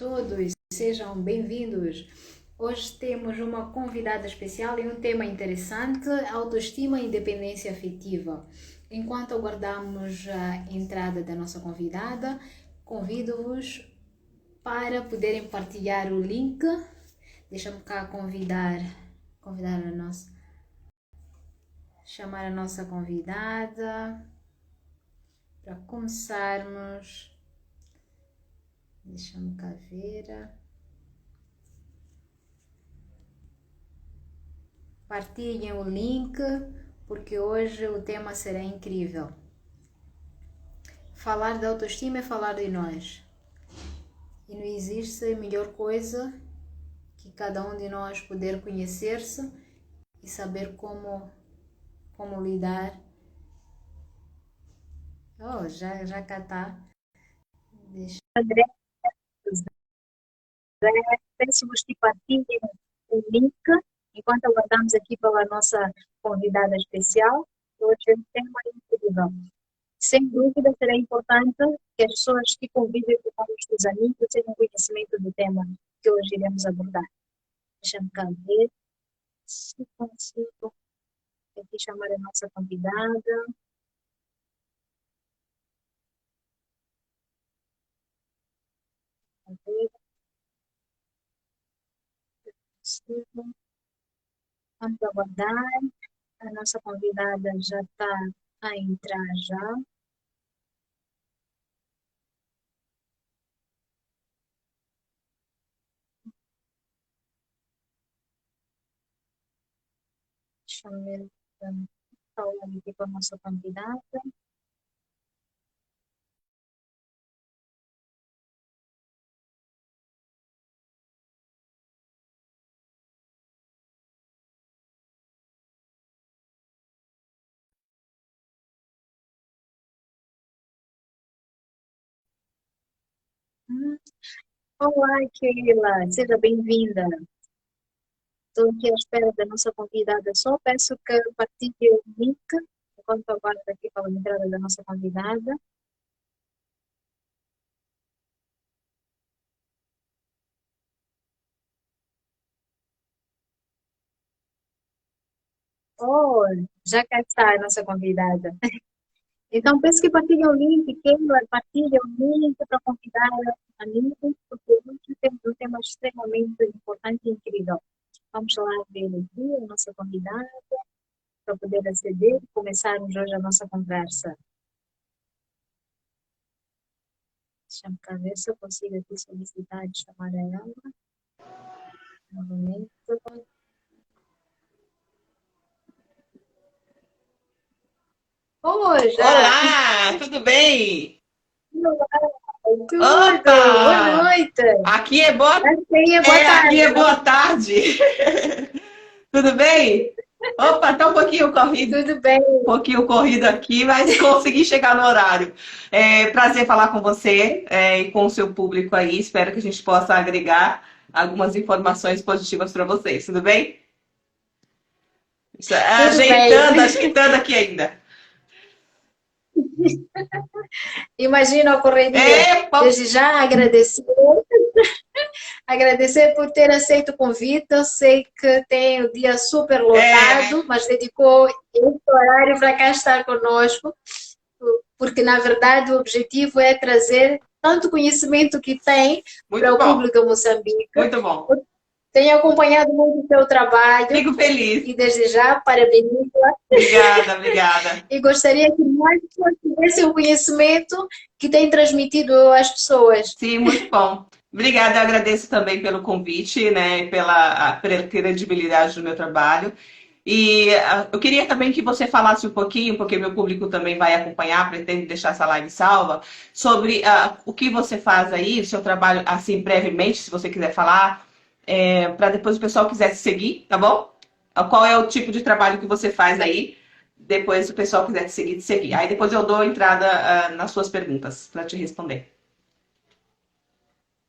Todos, sejam bem-vindos. Hoje temos uma convidada especial e um tema interessante: autoestima e independência afetiva. Enquanto aguardamos a entrada da nossa convidada, convido-vos para poderem partilhar o link. Deixa-me cá convidar a nossa, chamar a nossa convidada para começarmos. Deixa-me cá ver. Partilhem o link, porque hoje o tema será incrível. Falar de autoestima é falar de nós. E não existe melhor coisa que cada um de nós poder conhecer-se e saber como lidar. Oh, já cá está. André, peço-vos que partilhem o link enquanto aguardamos aqui pela nossa convidada especial. Hoje é um tema incrível. Sem dúvida, será importante que as pessoas que convivem com os seus amigos tenham conhecimento do tema que hoje iremos abordar. Deixa-me cá ver se consigo aqui chamar a nossa convidada. A ver, se vamos aguardar. A nossa convidada já está a entrar já. Deixa eu ver, falar aqui com a nossa convidada. Olá, Keila, seja bem-vinda. Estou aqui à espera da nossa convidada. Só peço que partilhe o link enquanto aguardo aqui pela entrada da nossa convidada. Oh, já cá está a nossa convidada. Então, peço que partilhe o link, Keila, partilhe o link para convidar amigos, porque hoje temos um tema extremamente importante e incrível. Vamos lá ver aqui a nossa convidada para poder aceder e começarmos hoje a nossa conversa. Deixa-me cá ver se eu consigo aqui solicitar de chamar a ela novamente. Oi, já! Olá, tudo bem? Tudo! Boa Opa! noite! Aqui é boa, Assim é boa aqui tarde. é boa tarde. Tudo bem? Opa, tá Tudo bem? um pouquinho corrido aqui, mas consegui chegar no horário. É prazer falar com você, e com o seu público aí. Espero que a gente possa agregar algumas informações positivas para vocês. Tudo bem? Tudo bem. Ajeitando aqui ainda. Imagina a correria. É, Desde já agradecer por ter aceito o convite. Eu sei que tem o dia super é, lotado, mas dedicou esse horário para cá estar conosco, porque na verdade o objetivo é trazer tanto conhecimento que tem para muito o bom, público de Moçambique. muito bom. Tenho acompanhado muito o seu trabalho Fico feliz. e desde já parabenizo Obrigada, obrigada. e gostaria que mais pessoas tivessem o conhecimento que tem transmitido às pessoas. Sim, muito bom. Obrigada, eu agradeço também pelo convite, né, pela credibilidade do meu trabalho. E eu queria também que você falasse um pouquinho, porque meu público também vai acompanhar, pretendo deixar essa live salva, sobre o que você faz aí, o seu trabalho, assim, brevemente, se você quiser falar, para depois o pessoal quiser te seguir, tá bom? Qual é o tipo de trabalho que você faz aí? Depois, se o pessoal quiser te seguir, te seguir. Aí depois eu dou entrada nas suas perguntas para te responder.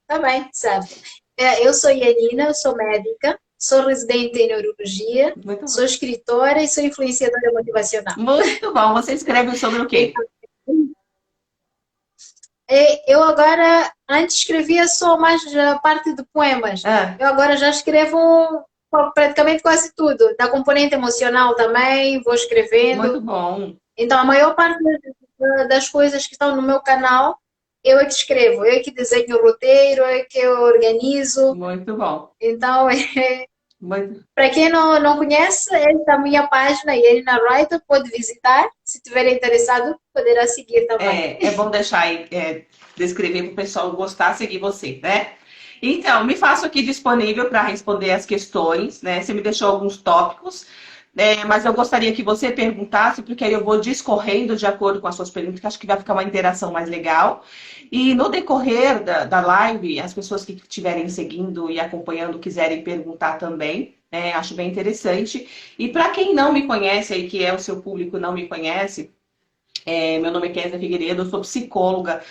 Tá bem, certo. Eu sou Yanina, eu sou médica, sou residente em neurologia, Muito sou bom. escritora e sou influenciadora motivacional. Muito bom. Você escreve sobre o quê? Então, Eu agora, antes escrevia só mais a parte de poemas. Ah, Eu agora já escrevo praticamente quase tudo. Da componente emocional também, vou muito escrevendo. bom, Então, a maior parte das coisas que estão no meu canal, eu é que escrevo, eu é que desenho o roteiro, eu é que eu organizo. muito bom. Então, Muito, para quem não conhece, esta minha página, Irina Writer, pode visitar. Se tiver interessado, poderá seguir também. é bom deixar aí, descrever para o pessoal gostar, seguir você, né? Então, me faço aqui disponível para responder as questões, né? Você me deixou alguns tópicos, mas eu gostaria que você perguntasse, porque aí eu vou discorrendo de acordo com as suas perguntas, que acho que vai ficar uma interação mais legal. E no decorrer da live, as pessoas que estiverem seguindo e acompanhando quiserem perguntar também, acho bem interessante. E para quem não me conhece aí, que é o seu público não me conhece, meu nome é Kézia Figueiredo, eu sou psicóloga,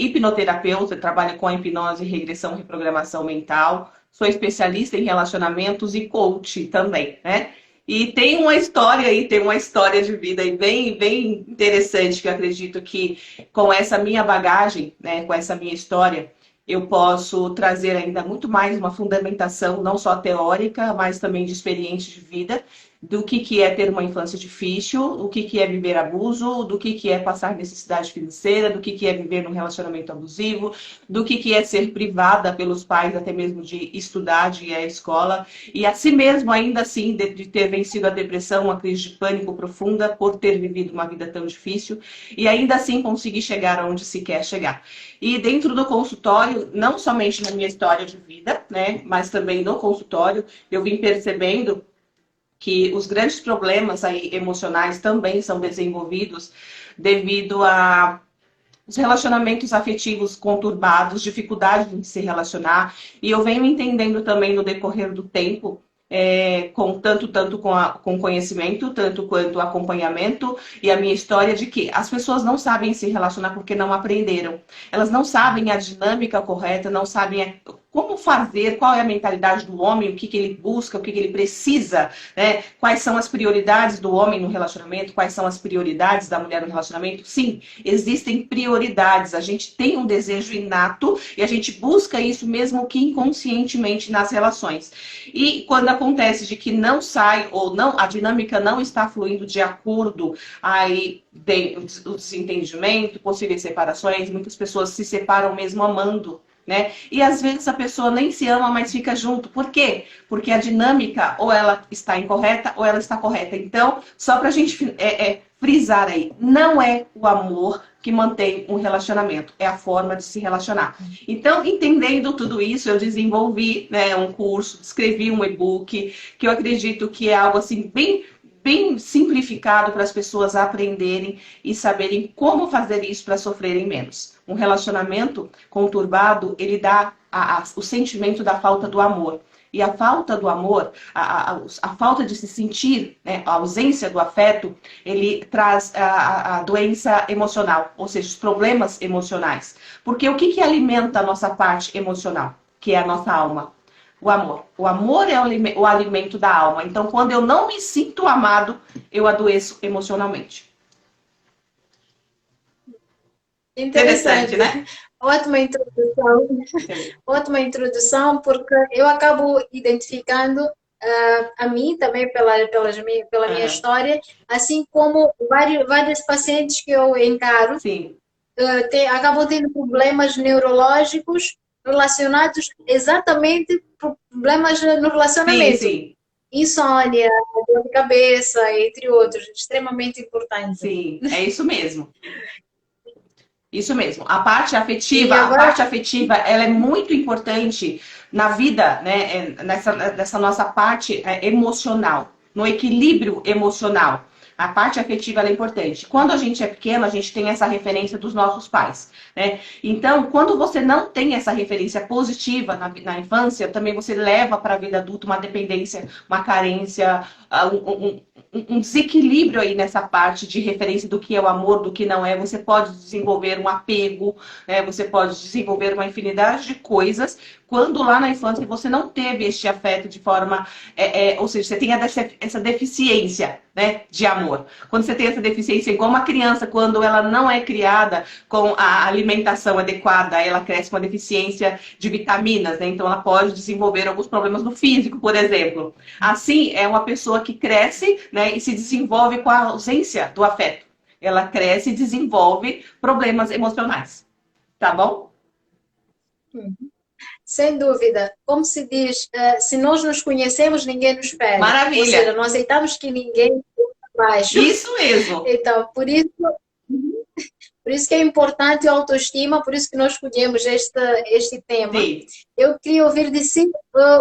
hipnoterapeuta, trabalho com a hipnose, regressão, reprogramação mental, sou especialista em relacionamentos e coach também, né? E tem uma história aí, tem uma história de vida aí bem, bem interessante, que eu acredito que com essa minha bagagem, né, com essa minha história, eu posso trazer ainda muito mais uma fundamentação, não só teórica, mas também de experiência de vida, do que é ter uma infância difícil, o que é viver abuso, do que é passar necessidade financeira, do que é viver num relacionamento abusivo, do que é ser privada pelos pais até mesmo de estudar, de ir à escola, e assim mesmo, ainda assim, de ter vencido a depressão, uma crise de pânico profunda por ter vivido uma vida tão difícil, e ainda assim conseguir chegar onde se quer chegar. E dentro do consultório, não somente na minha história de vida, né, mas também no consultório, eu vim percebendo que os grandes problemas aí emocionais também são desenvolvidos devido a os relacionamentos afetivos conturbados, dificuldade de se relacionar, e eu venho entendendo também no decorrer do tempo, com tanto com conhecimento, tanto quanto acompanhamento, e a minha história de que as pessoas não sabem se relacionar porque não aprenderam. Elas não sabem a dinâmica correta, não sabem como fazer, qual é a mentalidade do homem, o que ele busca, o que ele precisa, né? Quais são as prioridades do homem no relacionamento, quais são as prioridades da mulher no relacionamento. Sim, existem prioridades, a gente tem um desejo inato e a gente busca isso mesmo que inconscientemente nas relações. E quando acontece de que não sai ou não, a dinâmica não está fluindo de acordo, aí tem o desentendimento, possíveis separações, muitas pessoas se separam mesmo amando, né? E às vezes a pessoa nem se ama, mas fica junto. Por quê? Porque a dinâmica ou ela está incorreta ou ela está correta. Então, só para a gente frisar aí, não é o amor que mantém um relacionamento, é a forma de se relacionar. Então, entendendo tudo isso, eu desenvolvi, né, um curso, escrevi um e-book, que eu acredito que é algo assim bem simplificado para as pessoas aprenderem e saberem como fazer isso para sofrerem menos. Um relacionamento conturbado, ele dá o sentimento da falta do amor. E a falta do amor, a falta de se sentir, né, a ausência do afeto, ele traz a doença emocional, ou seja, os problemas emocionais. Porque o que alimenta a nossa parte emocional, que é a nossa alma? O amor. O amor é o alimento da alma. Então, quando eu não me sinto amado, eu adoeço emocionalmente. Interessante, Interessante. né? Ótima introdução. Ótima introdução, porque eu acabo identificando a mim também pela minha Aham. história, assim como vários pacientes que eu encaro Sim, acabam tendo problemas neurológicos relacionados exatamente por problemas no sim, relacionamento. sim, Insônia, dor de cabeça, entre outros, extremamente importante. sim. É isso mesmo. Isso mesmo. E A agora, parte afetiva, ela é muito importante na vida, né? Nessa nossa parte emocional, no equilíbrio emocional. A parte afetiva ela é importante. Quando a gente é pequeno, a gente tem essa referência dos nossos pais, né? Então, quando você não tem essa referência positiva na infância, também você leva para a vida adulta uma dependência, uma carência, um desequilíbrio aí nessa parte de referência do que é o amor, do que não é. Você pode desenvolver um apego, né? Você pode desenvolver uma infinidade de coisas quando lá na infância você não teve este afeto de forma, ou seja, você tem essa deficiência. né, de amor. Quando você tem essa deficiência, igual uma criança, quando ela não é criada com a alimentação adequada, ela cresce com uma deficiência de vitaminas, né? Então ela pode desenvolver alguns problemas no físico, por exemplo. Assim, é uma pessoa que cresce, né, e se desenvolve com a ausência do afeto. Ela cresce e desenvolve problemas emocionais. Tá bom? Sem dúvida. Como se diz, se nós nos conhecemos, ninguém nos perde. Maravilha. Ou seja, não aceitamos que ninguém baixo. Isso mesmo. Então, por isso que é importante a autoestima, por isso que nós escolhemos este tema. Sim. Eu queria ouvir de si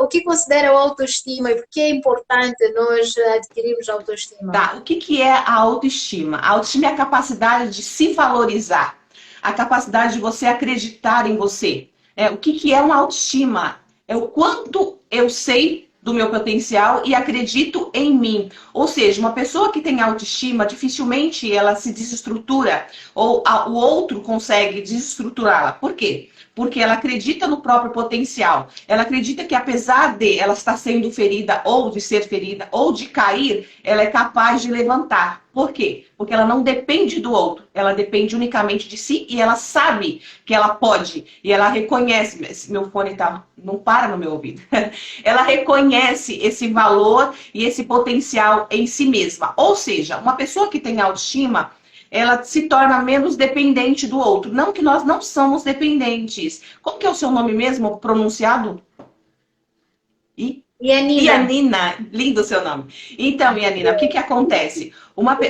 o que considera a autoestima e por que é importante nós adquirirmos a autoestima. Tá. O que é a autoestima? A autoestima é a capacidade de se valorizar, a capacidade de você acreditar em você. O que é uma autoestima? É o quanto eu sei do meu potencial e acredito em mim. Ou seja, uma pessoa que tem autoestima, dificilmente ela se desestrutura ou o outro consegue desestruturá-la. Por quê? Porque ela acredita no próprio potencial. Ela acredita que apesar de ela estar sendo ferida ou de ser ferida ou de cair, ela é capaz de levantar. Por quê? Porque ela não depende do outro. Ela depende unicamente de si e ela sabe que ela pode. E ela reconhece. Esse meu fone não para no meu ouvido. Ela reconhece esse valor e esse potencial em si mesma. Ou seja, uma pessoa que tem autoestima, ela se torna menos dependente do outro. Não que nós não somos dependentes. Como que é o seu nome mesmo pronunciado? Ianina. Lindo o seu nome. Então, Ianina, o que acontece?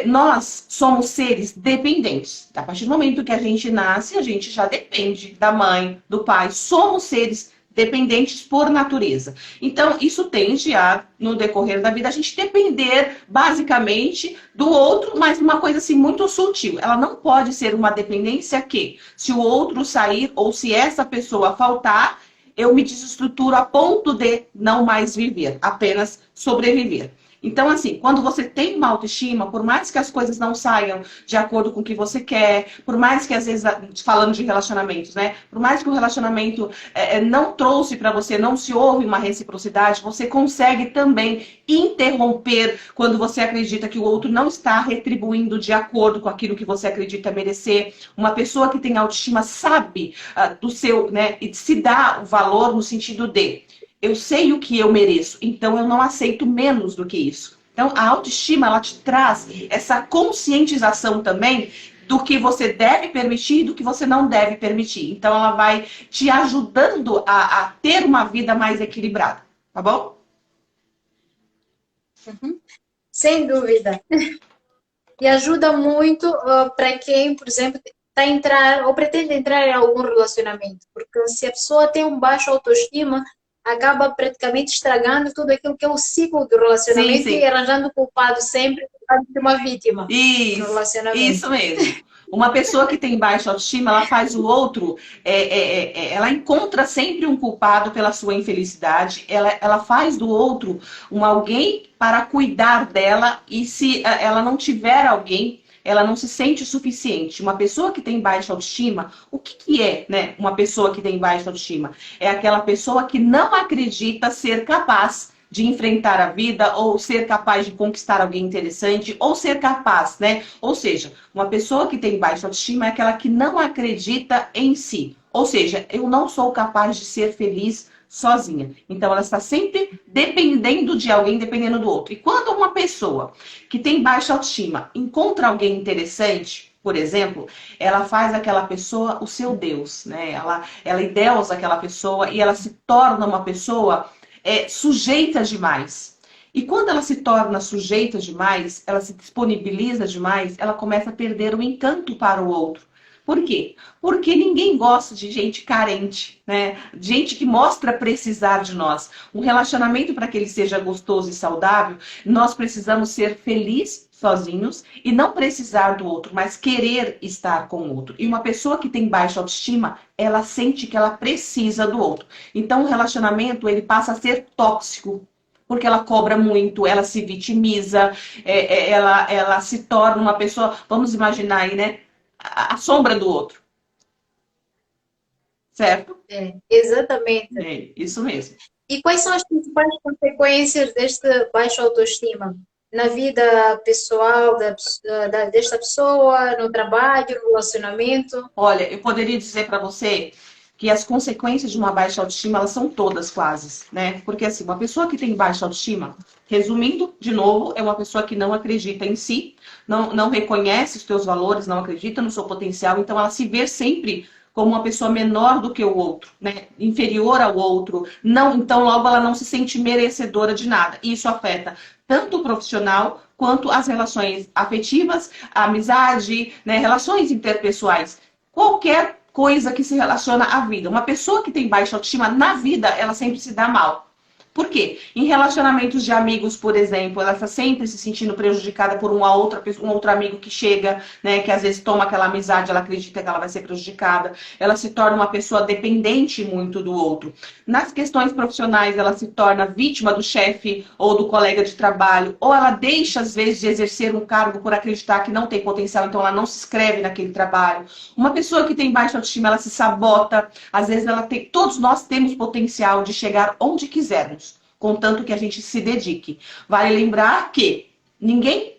Nós somos seres dependentes. A partir do momento que a gente nasce, a gente já depende da mãe, do pai. Somos seres dependentes por natureza. Então, isso tende a, no decorrer da vida, a gente depender basicamente do outro, mas uma coisa assim muito sutil. Ela não pode ser uma dependência que, se o outro sair ou se essa pessoa faltar, eu me desestruturo a ponto de não mais viver, apenas sobreviver. Então, assim, quando você tem uma autoestima, por mais que as coisas não saiam de acordo com o que você quer, por mais que, às vezes, falando de relacionamentos, né? Por mais que o relacionamento não trouxe para você, não se houve uma reciprocidade, você consegue também interromper quando você acredita que o outro não está retribuindo de acordo com aquilo que você acredita merecer. Uma pessoa que tem autoestima sabe do seu, né? E se dá o valor no sentido de eu sei o que eu mereço, então eu não aceito menos do que isso. Então, a autoestima, ela te traz essa conscientização também do que você deve permitir e do que você não deve permitir. Então, ela vai te ajudando a ter uma vida mais equilibrada, tá bom? Sem dúvida. E ajuda muito para quem, por exemplo, está entrar ou pretende entrar em algum relacionamento. Porque se a pessoa tem um baixo autoestima, acaba praticamente estragando tudo aquilo que é o ciclo do relacionamento e arranjando culpado sempre de uma vítima no relacionamento. Isso mesmo. Uma pessoa que tem baixa autoestima, ela faz o outro, ela encontra sempre um culpado pela sua infelicidade, ela faz do outro alguém para cuidar dela e se ela não tiver alguém, ela não se sente suficiente. Uma pessoa que tem baixa autoestima, o que é, né, uma pessoa que tem baixa autoestima? É aquela pessoa que não acredita ser capaz de enfrentar a vida, ou ser capaz de conquistar alguém interessante, ou ser capaz, né? Ou seja, uma pessoa que tem baixa autoestima é aquela que não acredita em si. Ou seja, eu não sou capaz de ser feliz sozinha. Então, ela está sempre dependendo de alguém, dependendo do outro. E quando uma pessoa que tem baixa autoestima encontra alguém interessante, por exemplo, ela faz aquela pessoa o seu Deus, né? Ela endeusa aquela pessoa e ela se torna uma pessoa sujeita demais. E quando ela se torna sujeita demais, ela se disponibiliza demais, ela começa a perder o encanto para o outro. Por quê? Porque ninguém gosta de gente carente, né? Gente que mostra precisar de nós. Um relacionamento, para que ele seja gostoso e saudável, nós precisamos ser felizes sozinhos e não precisar do outro, mas querer estar com o outro. E uma pessoa que tem baixa autoestima, ela sente que ela precisa do outro. Então o relacionamento, ele passa a ser tóxico. Porque ela cobra muito, ela se vitimiza, ela se torna uma pessoa, vamos imaginar aí, né? A sombra do outro. Certo? Exatamente. Isso mesmo. E quais são as principais consequências deste baixo autoestima? na vida pessoal desta pessoa, no trabalho, no relacionamento? Olha, eu poderia dizer para você que as consequências de uma baixa autoestima, elas são todas quase, né? Porque assim, uma pessoa que tem baixa autoestima, resumindo, de novo, é uma pessoa que não acredita em si, não reconhece os seus valores, não acredita no seu potencial, então ela se vê sempre como uma pessoa menor do que o outro, né? Inferior ao outro, não, então logo ela não se sente merecedora de nada. E isso afeta tanto o profissional quanto as relações afetivas, a amizade, né, relações interpessoais. Qualquer coisa que se relaciona à vida. Uma pessoa que tem baixa autoestima na vida, ela sempre se dá mal. Por quê? Em relacionamentos de amigos, por exemplo, ela está sempre se sentindo prejudicada por uma outra pessoa, um outro amigo que chega, né, que às vezes toma aquela amizade, ela acredita que ela vai ser prejudicada, ela se torna uma pessoa dependente muito do outro. Nas questões profissionais, ela se torna vítima do chefe ou do colega de trabalho, ou ela deixa, às vezes, de exercer um cargo por acreditar que não tem potencial, então ela não se inscreve naquele trabalho. Uma pessoa que tem baixa autoestima, ela se sabota, às vezes ela tem, todos nós temos potencial de chegar onde quisermos, contanto que a gente se dedique. Vale lembrar que ninguém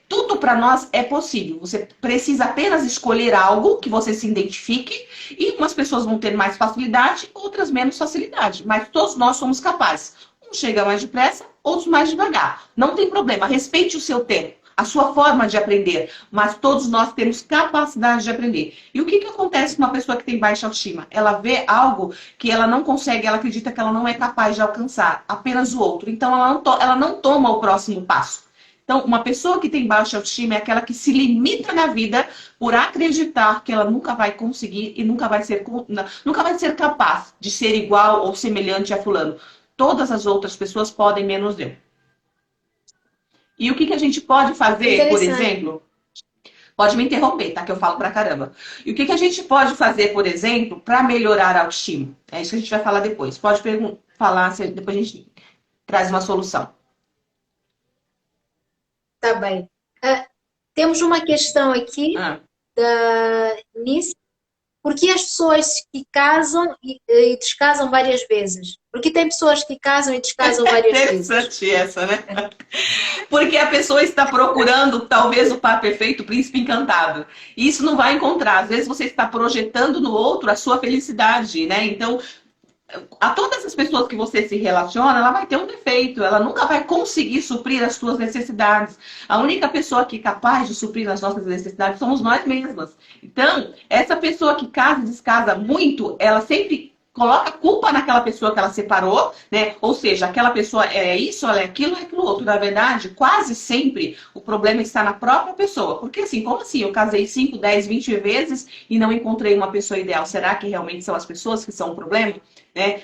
tudo para nós é possível. Você precisa apenas escolher algo que você se identifique e umas pessoas vão ter mais facilidade, outras menos facilidade. Mas todos nós somos capazes. Uns chegam mais depressa, outros mais devagar. Não tem problema, respeite o seu tempo, a sua forma de aprender, mas todos nós temos capacidade de aprender. E o que acontece com uma pessoa que tem baixa autoestima? Ela vê algo que ela não consegue, ela acredita que ela não é capaz de alcançar, apenas o outro. Então ela não toma o próximo passo. Então, uma pessoa que tem baixa autoestima é aquela que se limita na vida por acreditar que ela nunca vai conseguir e nunca vai ser capaz de ser igual ou semelhante a fulano. Todas as outras pessoas podem, menos eu. E o que a gente pode fazer, por exemplo? Pode me interromper, tá? Que eu falo pra caramba. E o que a gente pode fazer, por exemplo, para melhorar a autoestima? É isso que a gente vai falar depois. Pode falar, depois a gente traz uma solução. Tá bem. Temos uma questão aqui da Nice. Por que as pessoas que casam e descasam várias vezes? Porque tem pessoas que casam e descasam várias vezes. Interessante essa, né? Porque a pessoa está procurando talvez o par perfeito, o príncipe encantado. E isso não vai encontrar. Às vezes você está projetando no outro a sua felicidade, né? Então, a todas as pessoas que você se relaciona, ela vai ter um defeito, ela nunca vai conseguir suprir as suas necessidades. A única pessoa que é capaz de suprir as nossas necessidades somos nós mesmas. Então, essa pessoa que casa e descasa muito, ela sempre coloca culpa naquela pessoa que ela separou, né? Ou seja, aquela pessoa é isso, ela é aquilo outro. Na verdade, quase sempre o problema está na própria pessoa. Porque assim, como assim? Eu casei 5, 10, 20 vezes e não encontrei uma pessoa ideal. Será que realmente são as pessoas que são o problema? Né?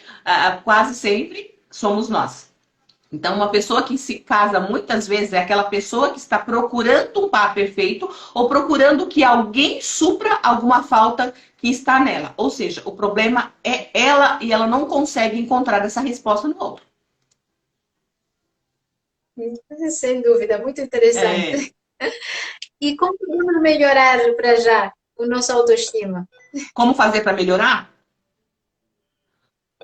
Quase sempre somos nós. Então, uma pessoa que se casa muitas vezes é aquela pessoa que está procurando um par perfeito ou procurando que alguém supra alguma falta que está nela. Ou seja, o problema é ela e ela não consegue encontrar essa resposta no outro. Sem dúvida, muito interessante. E como podemos melhorar para já o nosso autoestima? Como fazer para melhorar?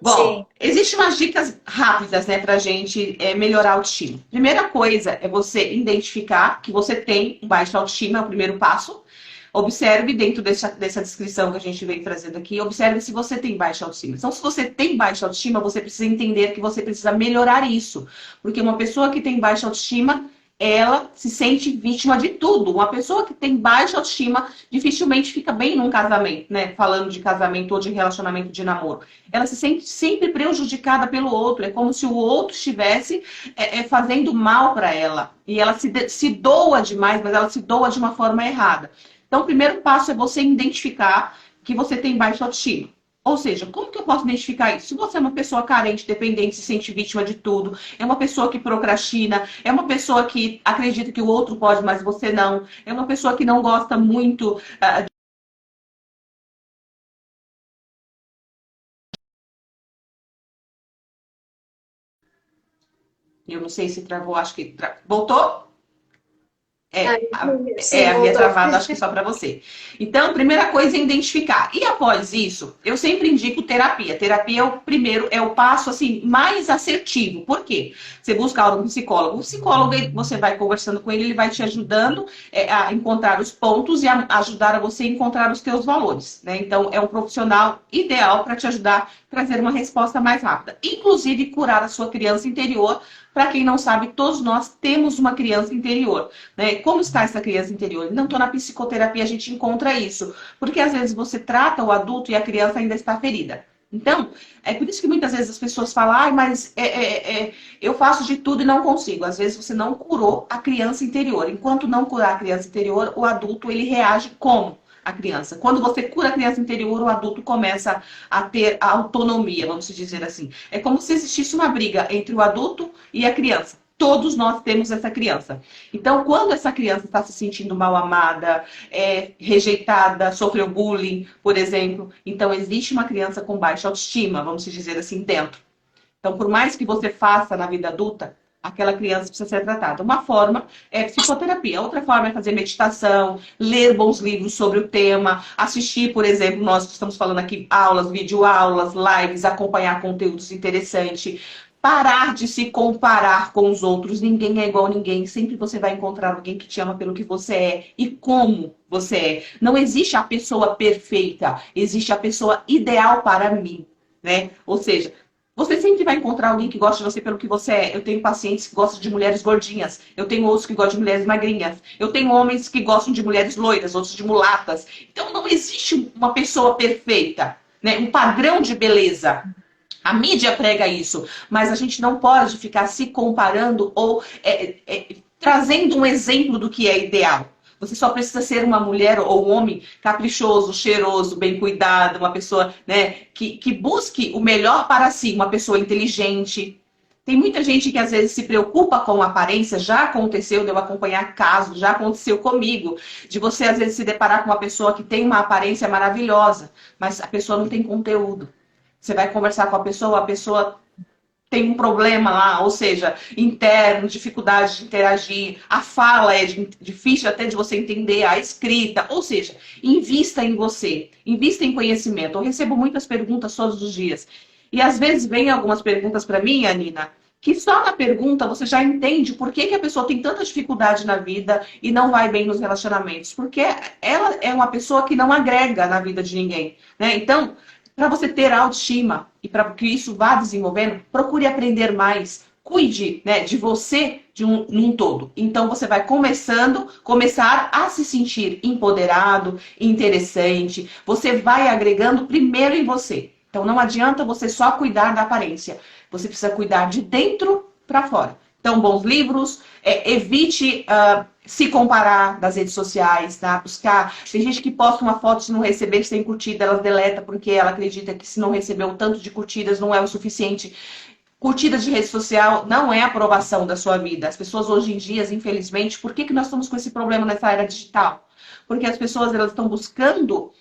Bom, existem umas dicas rápidas, né, pra gente melhorar a autoestima. Primeira coisa é você identificar que você tem um baixo autoestima, é o primeiro passo. Observe dentro dessa descrição que a gente veio trazendo aqui, observe se você tem baixa autoestima. Então, se você tem baixa autoestima, você precisa entender que você precisa melhorar isso. Porque uma pessoa que tem baixa autoestima, ela se sente vítima de tudo. Uma pessoa que tem baixa autoestima dificilmente fica bem num casamento, né? Falando de casamento ou de relacionamento de namoro. Ela se sente sempre prejudicada pelo outro. É como se o outro estivesse fazendo mal para ela. E ela se doa demais, mas ela se doa de uma forma errada. Então, o primeiro passo é você identificar que você tem baixa autoestima. Ou seja, como que eu posso identificar isso? Se você é uma pessoa carente, dependente, se sente vítima de tudo, é uma pessoa que procrastina, é uma pessoa que acredita que o outro pode, mas você não, é uma pessoa que não gosta muito eu não sei se travou, acho que voltou? Sim, A minha voltou. travada, acho que só para você. Então, a primeira coisa é identificar. E após isso, eu sempre indico terapia. Terapia é o primeiro, é o passo assim mais assertivo. Por quê? Você busca um psicólogo. O psicólogo, você vai conversando com ele, ele vai te ajudando a encontrar os pontos e a ajudar a você a encontrar os teus valores, né? Então, é um profissional ideal para te ajudar a trazer uma resposta mais rápida. Inclusive, curar a sua criança interior. Para quem não sabe, todos nós temos uma criança interior, né? Como está essa criança interior? Não estou na psicoterapia, a gente encontra isso. Porque às vezes você trata o adulto e a criança ainda está ferida. Então, é por isso que muitas vezes as pessoas falam, mas eu faço de tudo e não consigo. Às vezes você não curou a criança interior. Enquanto não curar a criança interior, o adulto ele reage como a criança. Quando você cura a criança interior, o adulto começa a ter a autonomia, vamos dizer assim. É como se existisse uma briga entre o adulto e a criança. Todos nós temos essa criança. Então, quando essa criança está se sentindo mal amada, rejeitada, sofreu bullying, por exemplo, então existe uma criança com baixa autoestima, vamos dizer assim, dentro. Então, por mais que você faça na vida adulta, aquela criança precisa ser tratada. Uma forma é psicoterapia, outra forma é fazer meditação, ler bons livros sobre o tema, assistir, por exemplo, nós estamos falando aqui aulas, videoaulas, lives, acompanhar conteúdos interessantes. Parar de se comparar com os outros. Ninguém é igual a ninguém. Sempre você vai encontrar alguém que te ama pelo que você é e como você é. Não existe a pessoa perfeita. Existe a pessoa ideal para mim, né? Ou seja, você sempre vai encontrar alguém que gosta de você pelo que você é. Eu tenho pacientes que gostam de mulheres gordinhas. Eu tenho outros que gostam de mulheres magrinhas. Eu tenho homens que gostam de mulheres loiras, outros de mulatas. Então não existe uma pessoa perfeita, né? Um padrão de beleza. A mídia prega isso, mas a gente não pode ficar se comparando ou trazendo um exemplo do que é ideal. Você só precisa ser uma mulher ou um homem caprichoso, cheiroso, bem cuidado, uma pessoa, né, que busque o melhor para si, uma pessoa inteligente. Tem muita gente que às vezes se preocupa com a aparência, já aconteceu de eu acompanhar casos, já aconteceu comigo, de você às vezes se deparar com uma pessoa que tem uma aparência maravilhosa, mas a pessoa não tem conteúdo. Você vai conversar com a pessoa tem um problema lá, ou seja, interno, dificuldade de interagir, a fala é difícil até de você entender, a escrita, ou seja, invista em você, invista em conhecimento. Eu recebo muitas perguntas todos os dias. E às vezes vem algumas perguntas para mim, Anina, que só na pergunta você já entende por que a pessoa tem tanta dificuldade na vida e não vai bem nos relacionamentos. Porque ela é uma pessoa que não agrega na vida de ninguém, né? Então, para você ter autoestima e para que isso vá desenvolvendo, procure aprender mais. Cuide, né, de você num todo. Então você vai começar a se sentir empoderado, interessante. Você vai agregando primeiro em você. Então não adianta você só cuidar da aparência. Você precisa cuidar de dentro para fora. Então, bons livros, evite se comparar nas redes sociais, tá? Buscar. Tem gente que posta uma foto, se não receber sem curtida, ela deleta porque ela acredita que se não recebeu tanto de curtidas não é o suficiente. Curtida de rede social não é a aprovação da sua vida. As pessoas hoje em dia, infelizmente, por que nós estamos com esse problema nessa era digital? Porque as pessoas elas estão buscando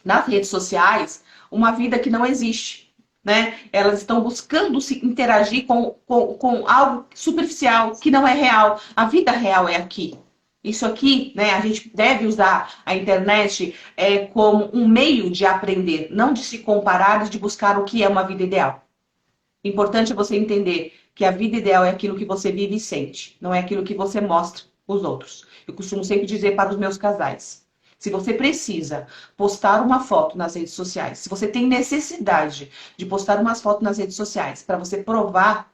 nas redes sociais uma vida que não existe. Né? Elas estão buscando se interagir com algo superficial, que não é real. A vida real é aqui. Isso aqui, né, a gente deve usar a internet como um meio de aprender, não de se comparar e de buscar o que é uma vida ideal. Importante é você entender que a vida ideal é aquilo que você vive e sente, não é aquilo que você mostra aos outros. Eu costumo sempre dizer para os meus casais, se você precisa postar uma foto nas redes sociais, se você tem necessidade de postar umas fotos nas redes sociais para você provar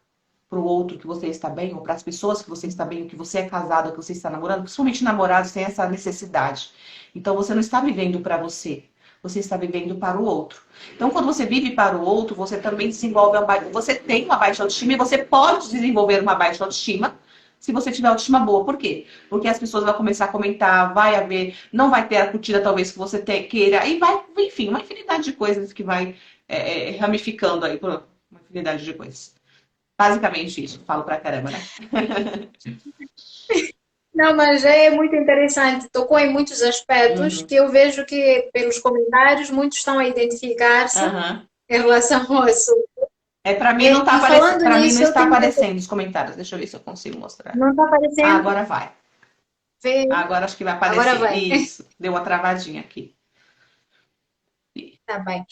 para o outro que você está bem, ou para as pessoas que você está bem, ou que você é casado, ou que você está namorando, principalmente namorados têm essa necessidade. Então você não está vivendo para você, você está vivendo para o outro. Então quando você vive para o outro, você também desenvolve você tem uma baixa autoestima e você pode desenvolver uma baixa autoestima se você tiver autoestima boa. Por quê? Porque as pessoas vão começar a comentar, vai haver, não vai ter a curtida talvez que você queira, e vai, enfim, uma infinidade de coisas que vai ramificando aí por uma infinidade de coisas. Basicamente isso, falo pra caramba, né? Não, mas é muito interessante. Tocou em muitos aspectos Uhum. que eu vejo que, pelos comentários, muitos estão a identificar-se Aham. em relação ao assunto. Para mim não está E aparecendo, falando para mim não nisso, eu está tenho aparecendo os comentários. Deixa eu ver se eu consigo mostrar. Não está Ah, aparecendo? agora vai. Vê, Agora acho que vai agora aparecer. vai. Isso, deu uma travadinha aqui. tá bem.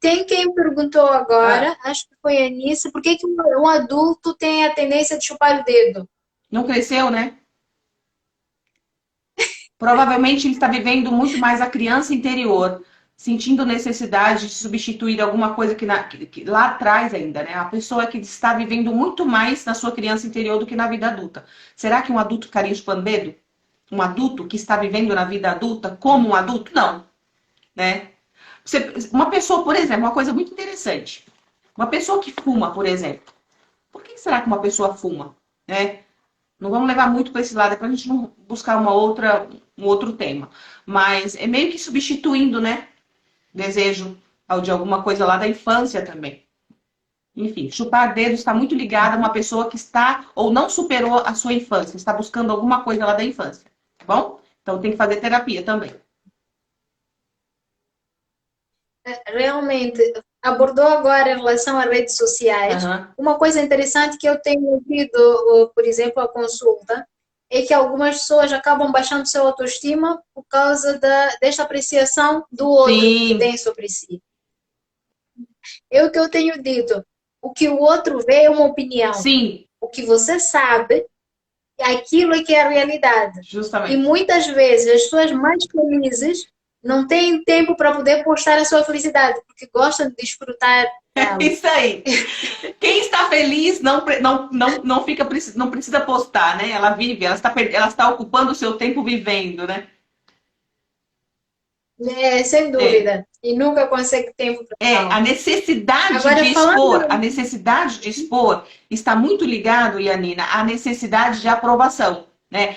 Tem quem perguntou Ah, agora, acho que foi a Anissa, por que que um adulto tem a tendência de chupar o dedo? não cresceu, né? Provavelmente ele está vivendo muito mais a criança interior, sentindo necessidade de substituir alguma coisa que lá atrás ainda, né? A pessoa que está vivendo muito mais na sua criança interior do que na vida adulta. Será que um adulto ficaria chupando dedo? Um adulto que está vivendo na vida adulta como um adulto? Não, né? Uma pessoa, por exemplo, uma coisa muito interessante. Uma pessoa que fuma, por exemplo. Por que será que uma pessoa fuma? Né? Não vamos levar muito para esse lado, é para a gente não buscar um outro tema. Mas é meio que substituindo, né? Desejo de alguma coisa lá da infância também. Enfim, chupar dedo está muito ligado a uma pessoa que está ou não superou a sua infância, está buscando alguma coisa lá da infância, tá bom? Então tem que fazer terapia também. Realmente, abordou agora em relação às redes sociais. Aham. Uma coisa interessante que eu tenho ouvido, por exemplo, a consulta, é que algumas pessoas acabam baixando seu autoestima por causa desta apreciação do outro que Sim, tem sobre si. É o que eu tenho dito. O que o outro vê é uma opinião. sim, O que você sabe, aquilo é que é a realidade. E justamente. muitas vezes as pessoas mais felizes não têm tempo para poder postar a sua felicidade, porque gostam de desfrutar dela. Isso aí. Quem está feliz não fica, não precisa postar, né? Ela vive, ela está ocupando o seu tempo vivendo, né? Sem É. dúvida. E nunca consegue tempo para tal. Agora, A falando. necessidade de expor está muito ligado, Yanina, à necessidade de aprovação, né?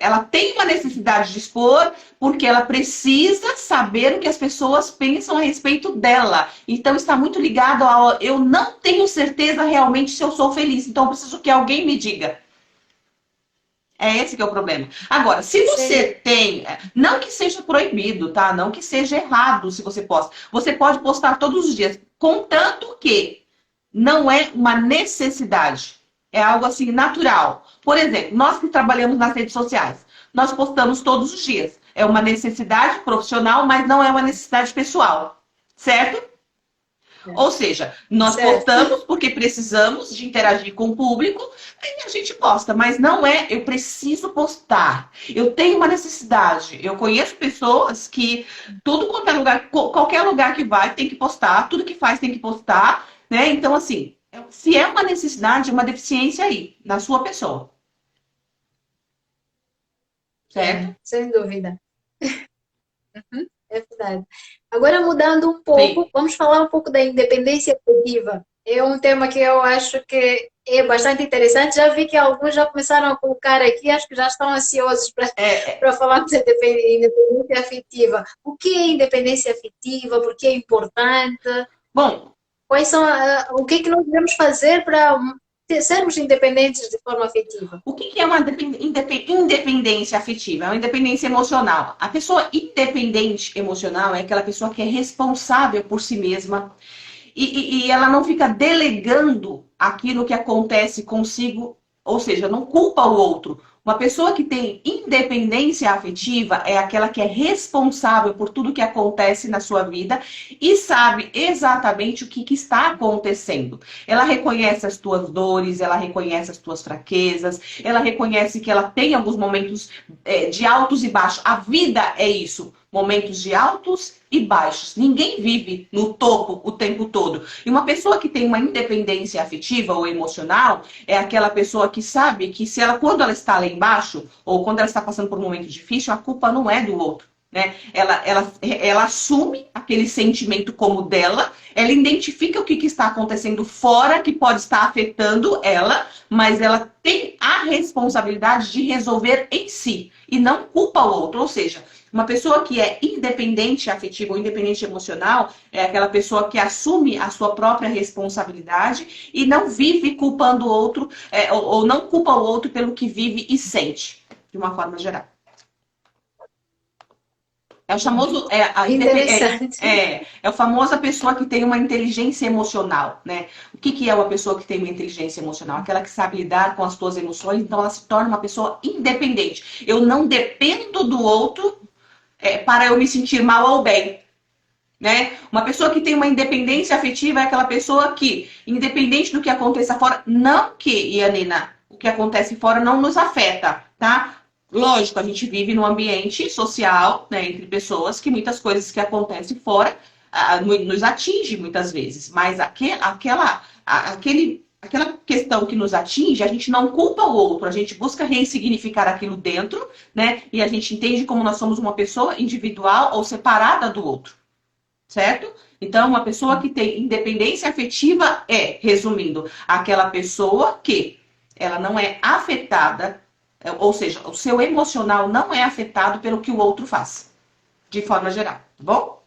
Ela tem uma necessidade de expor porque ela precisa saber o que as pessoas pensam a respeito dela. Então está muito ligado ao eu não tenho certeza realmente se eu sou feliz, então eu preciso que alguém me diga. É esse que é o problema. Agora, se você Sim, tem, não que seja proibido, tá? Não que seja errado se você posta. Você pode postar todos os dias, contanto que não é uma necessidade. É algo assim natural. Por exemplo, nós que trabalhamos nas redes sociais, nós postamos todos os dias. É uma necessidade profissional, mas não é uma necessidade pessoal. Certo? Ou seja, nós certo. postamos porque precisamos de interagir com o público e a gente posta, mas não é eu preciso postar. Eu tenho uma necessidade. Eu conheço pessoas que tudo quanto é lugar, qualquer lugar que vai tem que postar, tudo que faz tem que postar, né? Então, assim, se é uma necessidade, é uma deficiência aí, na sua pessoa, certo? Sem dúvida. É verdade. Agora, mudando um Sim. pouco, vamos falar um pouco da independência afetiva. É um tema que eu acho que é bastante interessante. Já vi que alguns já começaram a colocar aqui, acho que já estão ansiosos para É, para falarmos de independência afetiva. O que é independência afetiva? Por que é importante? bom, Quais são, o que é que nós devemos fazer para sermos independentes de forma afetiva? o que é uma independência afetiva? É uma independência emocional. A pessoa independente emocional é aquela pessoa que é responsável por si mesma e ela não fica delegando aquilo que acontece consigo, ou seja, não culpa o outro. Uma pessoa que tem independência afetiva é aquela que é responsável por tudo que acontece na sua vida e sabe exatamente o que está acontecendo. Ela reconhece as tuas dores, ela reconhece as tuas fraquezas, ela reconhece que ela tem alguns momentos de altos e baixos. A vida é isso, momentos de altos e baixos. Ninguém vive no topo o tempo todo. E uma pessoa que tem uma independência afetiva ou emocional é aquela pessoa que sabe que se ela, quando ela está lá embaixo, ou quando ela está passando por um momento difícil, a culpa não é do outro. Né? Ela assume aquele sentimento como dela, ela identifica o que está acontecendo fora que pode estar afetando ela, mas ela tem a responsabilidade de resolver em si e não culpa o outro. Ou seja, uma pessoa que é independente afetiva ou independente emocional é aquela pessoa que assume a sua própria responsabilidade e não vive culpando o outro, ou não culpa o outro pelo que vive e sente, de uma forma geral. É o famoso, Interessante. é o famoso a pessoa que tem uma inteligência emocional, né? O que que é uma pessoa que tem uma inteligência emocional? Aquela que sabe lidar com as suas emoções, então ela se torna uma pessoa independente. Eu não dependo do outro para eu me sentir mal ou bem, né? Uma pessoa que tem uma independência afetiva é aquela pessoa que, independente do que aconteça fora, não que, Yanina, o que acontece fora não nos afeta, tá? Lógico, a gente vive num ambiente social, né, entre pessoas, que muitas coisas que acontecem fora nos atinge muitas vezes, mas aquela questão que nos atinge, a gente não culpa o outro, a gente busca ressignificar aquilo dentro, né, e a gente entende como nós somos uma pessoa individual ou separada do outro. Certo? Então, uma pessoa que tem independência afetiva resumindo, aquela pessoa que ela não é afetada, ou seja, o seu emocional não é afetado pelo que o outro faz, de forma geral, tá bom?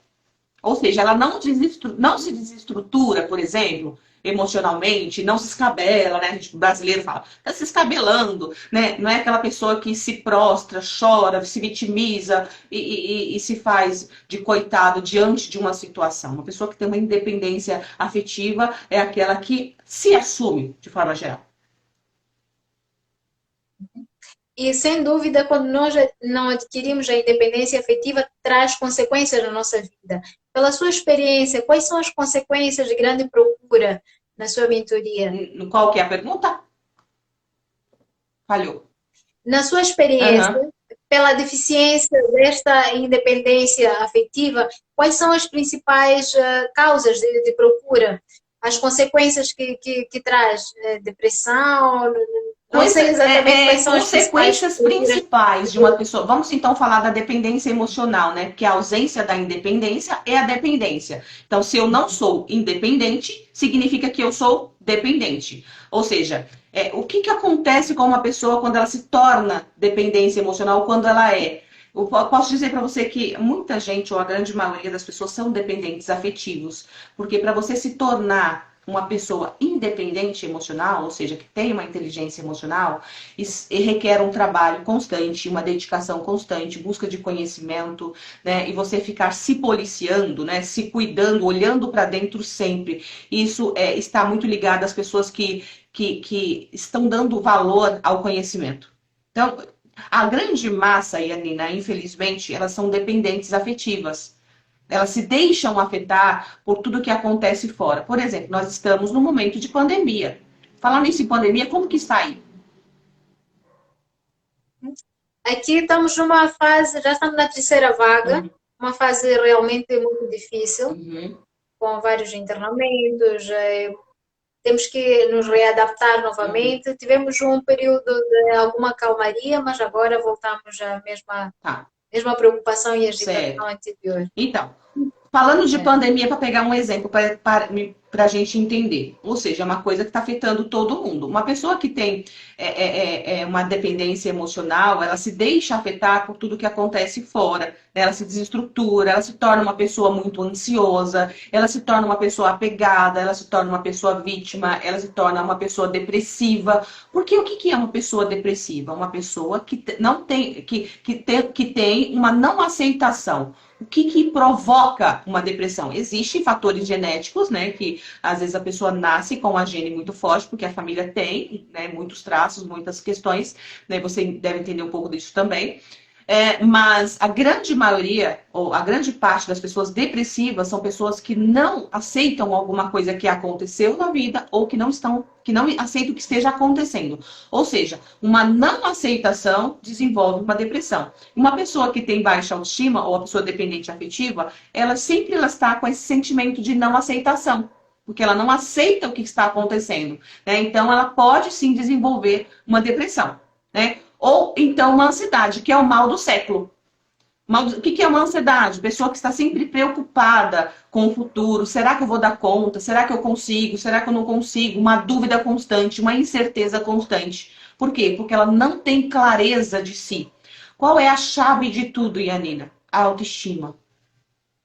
Ou seja, ela não se desestrutura, por exemplo, emocionalmente, não se escabela, né? A gente, o brasileiro fala, tá se escabelando, né? Não é aquela pessoa que se prostra, chora, se vitimiza e se faz de coitado diante de uma situação. Uma pessoa que tem uma independência afetiva é aquela que se assume de forma geral. E, sem dúvida, quando nós não adquirimos a independência afetiva, traz consequências na nossa vida. Pela sua experiência, quais são as consequências de grande procura na sua mentoria? Qual que é a pergunta? Falhou. Na sua experiência, pela deficiência desta independência afetiva, quais são as principais causas de procura? As consequências que traz? Depressão? Não sei exatamente quais são as consequências principais de uma pessoa. Vamos então falar da dependência emocional, né? Porque a ausência da independência é a dependência. Então, se eu não sou independente, significa que eu sou dependente. Ou seja, o que acontece com uma pessoa quando ela se torna dependência emocional, quando ela é? Eu posso dizer para você que muita gente, ou a grande maioria das pessoas, são dependentes afetivos. Porque para você se tornar uma pessoa independente emocional, ou seja, que tem uma inteligência emocional, e requer um trabalho constante, uma dedicação constante, busca de conhecimento, né? E você ficar se policiando, né? Se cuidando, olhando para dentro sempre. Isso está muito ligado às pessoas que estão dando valor ao conhecimento. Então, a grande massa, Yanina, infelizmente, elas são dependentes afetivas. Elas se deixam afetar por tudo que acontece fora. Por exemplo, nós estamos num momento de pandemia. Falando nisso em pandemia, como que está aí? Aqui estamos numa fase, já estamos na terceira vaga, uma fase realmente muito difícil, com vários internamentos, temos que nos readaptar novamente. Tivemos um período de alguma calmaria, mas agora voltamos à mesma preocupação e agitação anterior. Então, falando de pandemia, para pegar um exemplo, para a gente entender. Ou seja, é uma coisa que está afetando todo mundo. Uma pessoa que tem uma dependência emocional, ela se deixa afetar por tudo que acontece fora. Né? Ela se desestrutura, ela se torna uma pessoa muito ansiosa, ela se torna uma pessoa apegada, ela se torna uma pessoa vítima, ela se torna uma pessoa depressiva. Porque o que é uma pessoa depressiva? Uma pessoa que não tem, que tem uma não aceitação. O que provoca uma depressão? Existem fatores genéticos, né? Que às vezes a pessoa nasce com uma gene muito forte, porque a família tem, né, muitos traços, muitas questões, né? Você deve entender um pouco disso também. Mas a grande maioria, ou a grande parte das pessoas depressivas são pessoas que não aceitam alguma coisa que aconteceu na vida ou que não aceitam que esteja acontecendo. Ou seja, uma não aceitação desenvolve uma depressão. Uma pessoa que tem baixa autoestima ou a pessoa dependente afetiva, ela está com esse sentimento de não aceitação. Porque ela não aceita o que está acontecendo. Né? Então, ela pode sim desenvolver uma depressão. Né? Ou então uma ansiedade, que é o mal do século. O que é uma ansiedade? Pessoa que está sempre preocupada com o futuro. Será que eu vou dar conta? Será que eu consigo? Será que eu não consigo? Uma dúvida constante, uma incerteza constante. Por quê? Porque ela não tem clareza de si. Qual é a chave de tudo, Yanina? A autoestima.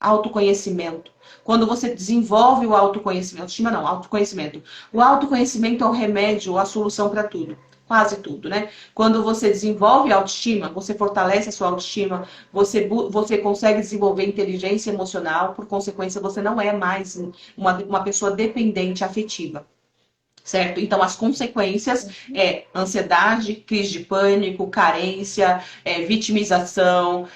Autoconhecimento. Quando você desenvolve o autoconhecimento, autoestima não, autoconhecimento. O autoconhecimento é o remédio, a solução para tudo. quase tudo, né? Quando você desenvolve a autoestima, você fortalece a sua autoestima, você consegue desenvolver inteligência emocional, por consequência, você não é mais uma pessoa dependente afetiva. Certo? Então, as consequências é ansiedade, crise de pânico, carência, vitimização,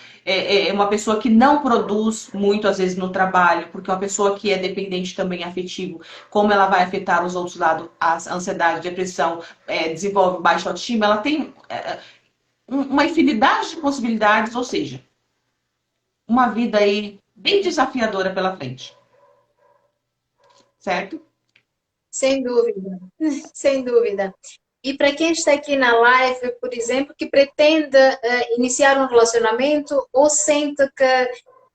uma pessoa que não produz muito, às vezes, no trabalho, porque uma pessoa que é dependente também afetivo, como ela vai afetar os outros lados, a ansiedade, depressão, desenvolve baixa autoestima, ela tem uma infinidade de possibilidades, ou seja, uma vida aí bem desafiadora pela frente. Certo? Sem dúvida, sem dúvida. E para quem está aqui na live, por exemplo, que pretende iniciar um relacionamento ou sente que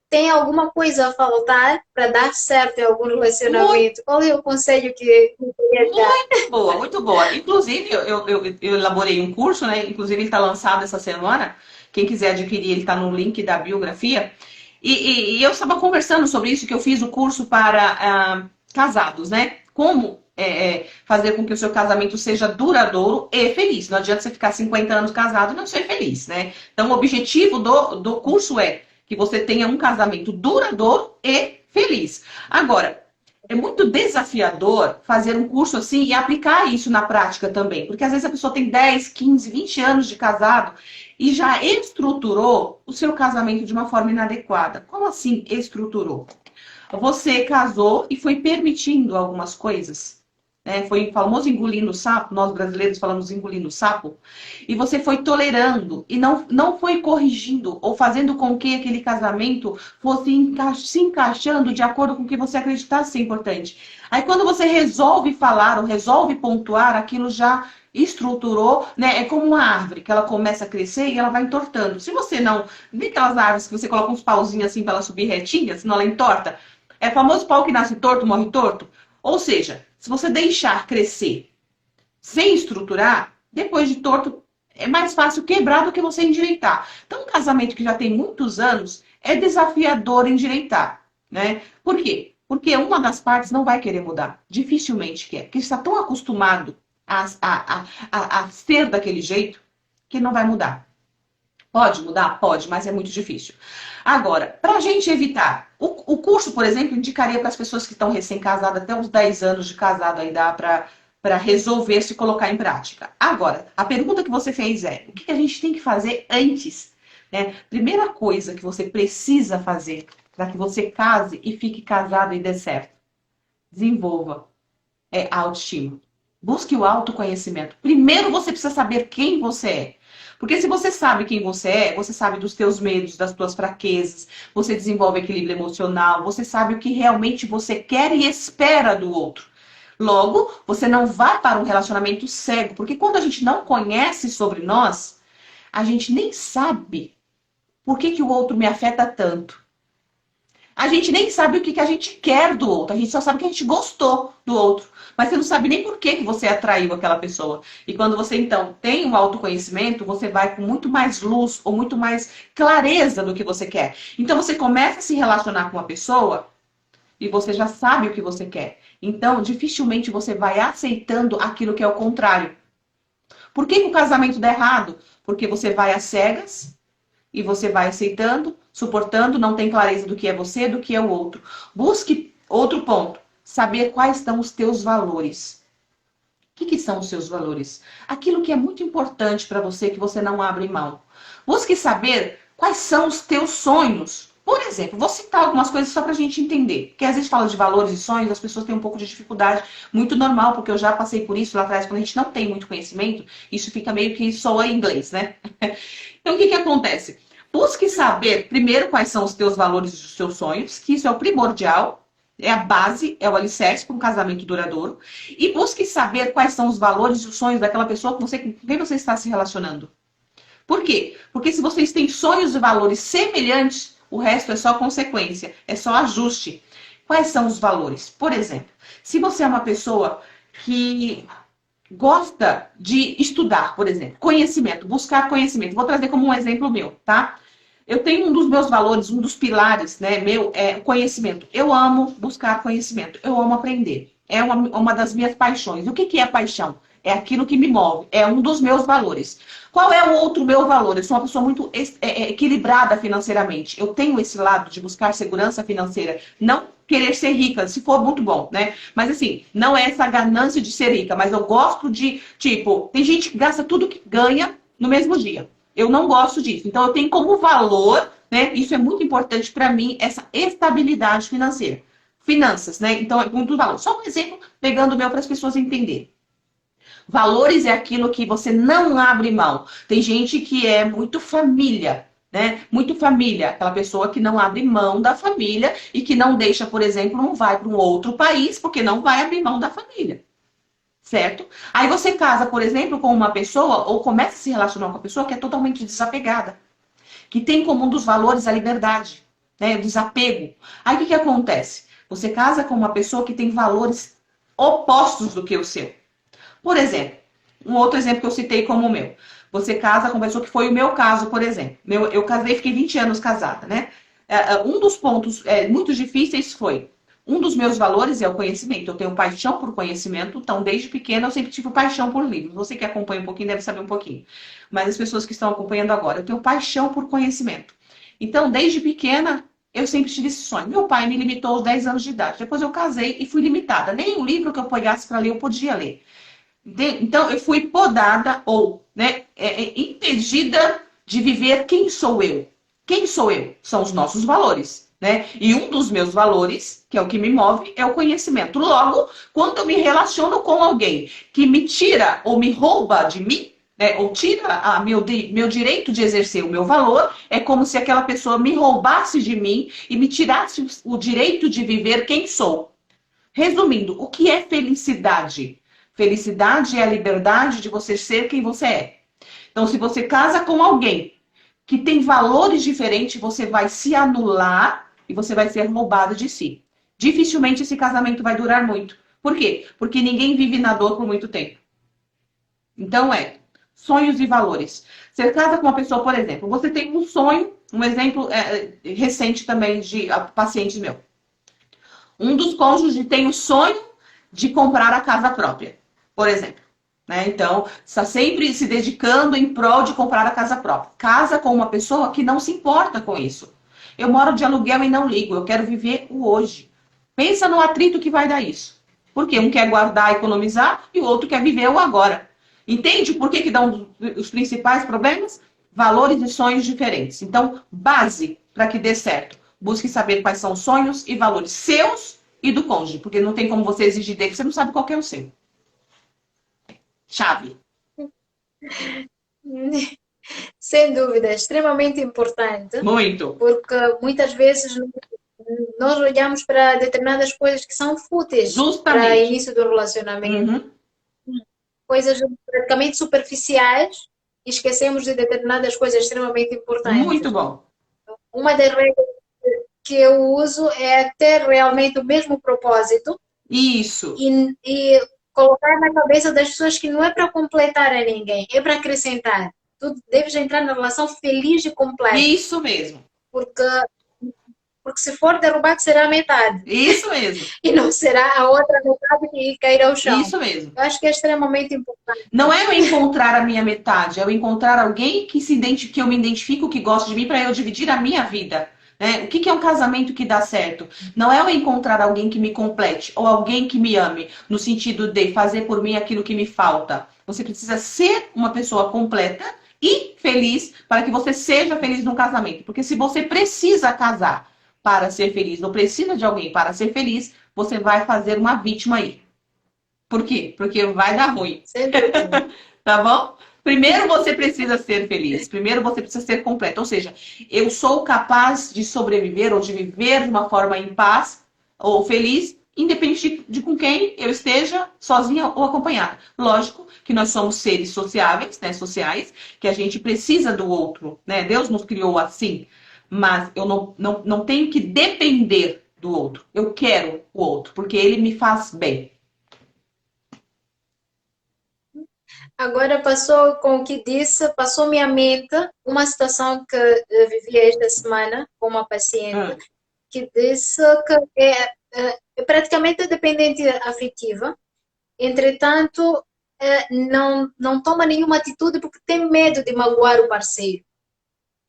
tem alguma coisa a faltar para dar certo em algum relacionamento, qual é o conselho que queria dar? Muito boa, muito boa. Inclusive, eu elaborei um curso, né? Inclusive, ele está lançado essa semana. Quem quiser adquirir, ele está no link da biografia. E eu estava conversando sobre isso, que eu fiz o curso para casados, né? Como fazer com que o seu casamento seja duradouro e feliz. Não adianta você ficar 50 anos casado e não ser feliz, né? Então, o objetivo do curso é que você tenha um casamento duradouro e feliz. Agora, é muito desafiador fazer um curso assim e aplicar isso na prática também. Porque às vezes a pessoa tem 10, 15, 20 anos de casado e já estruturou o seu casamento de uma forma inadequada. Como assim estruturou? Você casou e foi permitindo algumas coisas. Foi o famoso engolindo sapo, nós brasileiros falamos engolindo sapo, e você foi tolerando e não foi corrigindo ou fazendo com que aquele casamento fosse se encaixando de acordo com o que você acreditasse ser importante. Aí quando você resolve falar ou resolve pontuar, aquilo já estruturou, né? É como uma árvore que ela começa a crescer e ela vai entortando. Se você não... Vê aquelas árvores que você coloca uns pauzinhos assim para ela subir retinha, senão ela entorta? É o famoso pau que nasce torto, morre torto? Ou seja, se você deixar crescer sem estruturar, depois de torto, é mais fácil quebrar do que você endireitar. Então, um casamento que já tem muitos anos é desafiador endireitar, né? Por quê? Porque uma das partes não vai querer mudar. Dificilmente quer. Porque está tão acostumado a ser daquele jeito que não vai mudar. Pode mudar? Pode, mas é muito difícil. Agora, para a gente evitar, o curso, por exemplo, indicaria para as pessoas que estão recém-casadas, até uns 10 anos de casado aí dá para resolver se colocar em prática. Agora, a pergunta que você fez é, o que a gente tem que fazer antes? Né? Primeira coisa que você precisa fazer para que você case e fique casado e dê certo. Desenvolva a autoestima. Busque o autoconhecimento. Primeiro você precisa saber quem você é. Porque se você sabe quem você é, você sabe dos teus medos, das tuas fraquezas, você desenvolve equilíbrio emocional, você sabe o que realmente você quer e espera do outro. Logo, você não vai para um relacionamento cego, porque quando a gente não conhece sobre nós, a gente nem sabe por que o outro me afeta tanto. A gente nem sabe o que a gente quer do outro, a gente só sabe que a gente gostou do outro. Mas você não sabe nem por que você atraiu aquela pessoa. E quando você, então, tem um autoconhecimento, você vai com muito mais luz ou muito mais clareza do que você quer. Então, você começa a se relacionar com uma pessoa e você já sabe o que você quer. Então, dificilmente você vai aceitando aquilo que é o contrário. Por que o casamento dá errado? Porque você vai às cegas e você vai aceitando, suportando, não tem clareza do que é você, do que é o outro. Busque outro ponto. Saber quais são os teus valores. O que são os seus valores? Aquilo que é muito importante para você, que você não abre mão. Busque saber quais são os teus sonhos. Por exemplo, vou citar algumas coisas só para a gente entender. Porque às vezes fala de valores e sonhos, as pessoas têm um pouco de dificuldade. Muito normal, porque eu já passei por isso lá atrás. Quando a gente não tem muito conhecimento, isso fica meio que soa em inglês, né? Então, o que acontece? Busque saber, primeiro, quais são os teus valores e os teus sonhos, que isso é o primordial. É a base, é o alicerce para um casamento duradouro. E busque saber quais são os valores e os sonhos daquela pessoa com quem você está se relacionando. Por quê? Porque se vocês têm sonhos e valores semelhantes, o resto é só consequência, é só ajuste. Quais são os valores? Por exemplo, se você é uma pessoa que gosta de estudar, por exemplo, conhecimento, buscar conhecimento. Vou trazer como um exemplo meu, tá? Eu tenho um dos meus valores, um dos pilares, né, meu, é o conhecimento. Eu amo buscar conhecimento, eu amo aprender. É uma das minhas paixões. O que é paixão? É aquilo que me move, é um dos meus valores. Qual é o outro meu valor? Eu sou uma pessoa muito equilibrada financeiramente. Eu tenho esse lado de buscar segurança financeira, não querer ser rica, se for muito bom, né? Mas assim, não é essa ganância de ser rica, mas eu gosto de, tipo, tem gente que gasta tudo que ganha no mesmo dia. Eu não gosto disso. Então eu tenho como valor, né? Isso é muito importante para mim, essa estabilidade financeira. Finanças, né? Então é muito valor. Só um exemplo, pegando o meu para as pessoas entenderem. Valores é aquilo que você não abre mão. Tem gente que é muito família, né? Muito família, aquela pessoa que não abre mão da família e que não deixa, por exemplo, não vai para um outro país porque não vai abrir mão da família. Certo? Aí você casa, por exemplo, com uma pessoa ou começa a se relacionar com uma pessoa que é totalmente desapegada, que tem como um dos valores a liberdade, né? O desapego. Aí o que acontece? Você casa com uma pessoa que tem valores opostos do que o seu. Por exemplo, um outro exemplo que eu citei como o meu. Você casa com uma pessoa que foi o meu caso, por exemplo. Eu casei, fiquei 20 anos casada, né? Um dos pontos muito difíceis foi, um dos meus valores é o conhecimento. Eu tenho paixão por conhecimento, então desde pequena eu sempre tive paixão por livros. Você que acompanha um pouquinho deve saber um pouquinho. Mas as pessoas que estão acompanhando agora, eu tenho paixão por conhecimento. Então, desde pequena, eu sempre tive esse sonho. Meu pai me limitou aos 10 anos de idade. Depois eu casei e fui limitada. Nem um livro que eu pegasse para ler eu podia ler. Então, eu fui podada ou impedida de viver quem sou eu. Quem sou eu? São os nossos valores. Né? E um dos meus valores, que é o que me move, é o conhecimento. Logo, quando eu me relaciono com alguém que me tira ou me rouba de mim, né, ou tira meu direito de exercer o meu valor, é como se aquela pessoa me roubasse de mim e me tirasse o direito de viver quem sou. Resumindo, o que é felicidade? Felicidade é a liberdade de você ser quem você é. Então, se você casa com alguém que tem valores diferentes, você vai se anular e você vai ser roubado de si. Dificilmente esse casamento vai durar muito. Por quê? Porque ninguém vive na dor por muito tempo. Então, sonhos e valores. Você casa com uma pessoa, por exemplo, você tem um sonho, um exemplo recente também de pacientes meu. Um dos cônjuges tem o sonho de comprar a casa própria, por exemplo. Né? Então, está sempre se dedicando em prol de comprar a casa própria. Casa com uma pessoa que não se importa com isso. Eu moro de aluguel e não ligo, eu quero viver o hoje. Pensa no atrito que vai dar isso. Porque um quer guardar, economizar, e o outro quer viver o agora. Entende por que dão os principais problemas? Valores e sonhos diferentes. Então, base para que dê certo. Busque saber quais são os sonhos e valores seus e do cônjuge, porque não tem como você exigir dele, você não sabe qual é o seu. Chave. Sem dúvida, é extremamente importante, Muito. porque muitas vezes nós olhamos para determinadas coisas que são fúteis para o Justamente. início do relacionamento, Uhum. coisas praticamente superficiais, e esquecemos de determinadas coisas extremamente importantes. Muito bom. Uma das regras que eu uso é ter realmente o mesmo propósito Isso. e colocar na cabeça das pessoas que não é para completar a ninguém, é para acrescentar. Tu deves entrar na relação feliz e completa, Isso mesmo. porque se for derrubado será a metade Isso mesmo. e não será a outra metade que cair ao chão. Isso mesmo. Eu acho que é extremamente importante. Não é eu encontrar a minha metade, é eu encontrar alguém que que eu me identifico, que gosta de mim, para eu dividir a minha vida. Né? O que é um casamento que dá certo? Não é eu encontrar alguém que me complete ou alguém que me ame, no sentido de fazer por mim aquilo que me falta. Você precisa ser uma pessoa completa e feliz para que você seja feliz no casamento. Porque se você precisa casar para ser feliz, não precisa de alguém para ser feliz, você vai fazer uma vítima aí. Por quê? Porque vai dar ruim. Sem dúvida. Tá bom? Primeiro você precisa ser feliz. Primeiro você precisa ser completo. Ou seja, eu sou capaz de sobreviver ou de viver de uma forma em paz ou feliz, independente de com quem eu esteja, sozinha ou acompanhada. Lógico que nós somos seres sociáveis, né, sociais, que a gente precisa do outro. Né? Deus nos criou assim. Mas eu não tenho que depender do outro. Eu quero o outro, porque ele me faz bem. Agora passou com o que disse, passou minha mente uma situação que eu vivi esta semana com uma paciente que disse que é praticamente dependente afetiva. Entretanto, não toma nenhuma atitude porque tem medo de magoar o parceiro.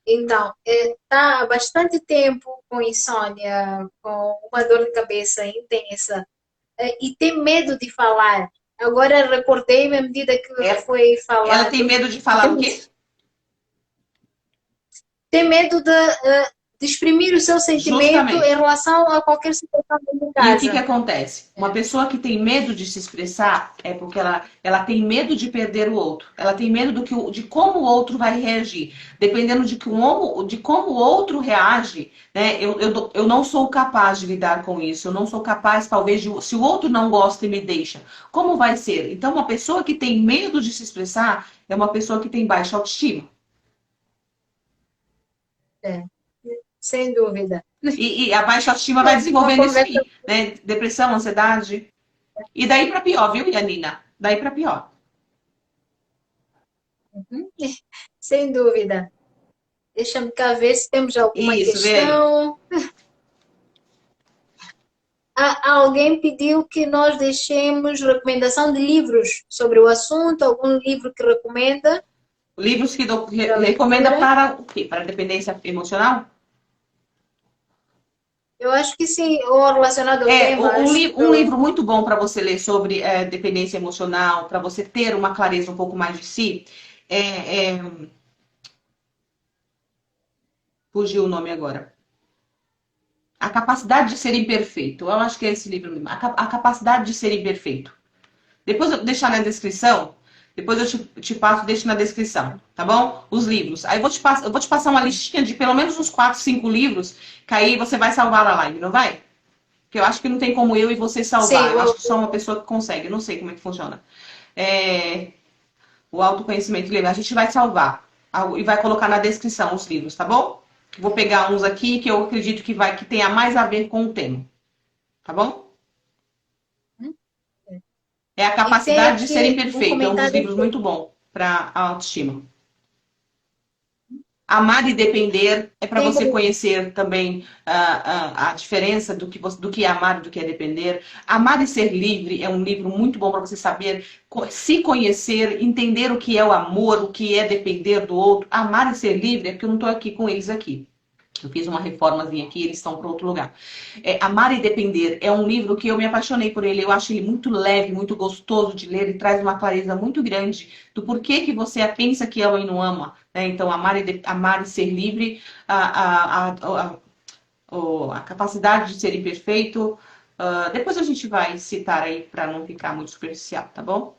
Então, está há bastante tempo com insônia, com uma dor de cabeça intensa, e tem medo de falar. Agora recordei-me à medida que foi Ela tem falado. medo de falar o quê? Tem medo de exprimir o seu sentimento Justamente. em relação a qualquer situação dentro de E o casa. que acontece? Uma pessoa que tem medo de se expressar é porque ela tem medo de perder o outro. Ela tem medo de como o outro vai reagir. Dependendo de como o outro reage, né? Eu não sou capaz de lidar com isso. Eu não sou capaz, talvez, se o outro não gosta e me deixa. Como vai ser? Então, uma pessoa que tem medo de se expressar é uma pessoa que tem baixa autoestima. Sem dúvida. E a baixa autoestima vai desenvolvendo isso aí, né? Depressão, ansiedade. E daí para pior, viu, Yanina? Daí para pior. Sem dúvida. Deixa-me cá ver se temos alguma Isso, vê aí. questão. Alguém pediu que nós deixemos recomendação de livros sobre o assunto, algum livro que recomenda. Livros que recomenda para o quê? Para dependência emocional? Eu acho que sim, ou relacionado ao tema. Um livro muito bom para você ler sobre dependência emocional, para você ter uma clareza um pouco mais de si. Fugiu o nome agora. A Capacidade de Ser Imperfeito. Eu acho que é esse livro mesmo. A Capacidade de Ser Imperfeito. Depois eu vou deixar na descrição. Depois eu te passo, deixo na descrição, tá bom? Os livros. Aí eu vou te passar uma listinha de pelo menos uns 4, 5 livros, que aí você vai salvar a live, não vai? Porque eu acho que não tem como eu e você salvar. Sim, eu acho que só uma pessoa que consegue. Eu não sei como é que funciona. O autoconhecimento livre. A gente vai salvar. E vai colocar na descrição os livros, tá bom? Vou pegar uns aqui que eu acredito que tenha mais a ver com o tema. Tá bom? É a Capacidade de Ser Imperfeito. É um dos livros muito bom para a autoestima. Amar e Depender é para você conhecer também a diferença do que é amar e do que é depender. Amar e Ser Livre é um livro muito bom para você saber se conhecer, entender o que é o amor, o que é depender do outro. Amar e Ser Livre é porque eu não estou aqui com eles aqui. Eu fiz uma reformazinha aqui, eles estão para outro lugar. Amar e Depender é um livro que eu me apaixonei por ele. Eu acho ele muito leve, muito gostoso de ler e traz uma clareza muito grande do porquê que você pensa que ama e não ama. Né? Então, amar e ser livre, a capacidade de ser imperfeito. Depois a gente vai citar aí para não ficar muito superficial, tá bom?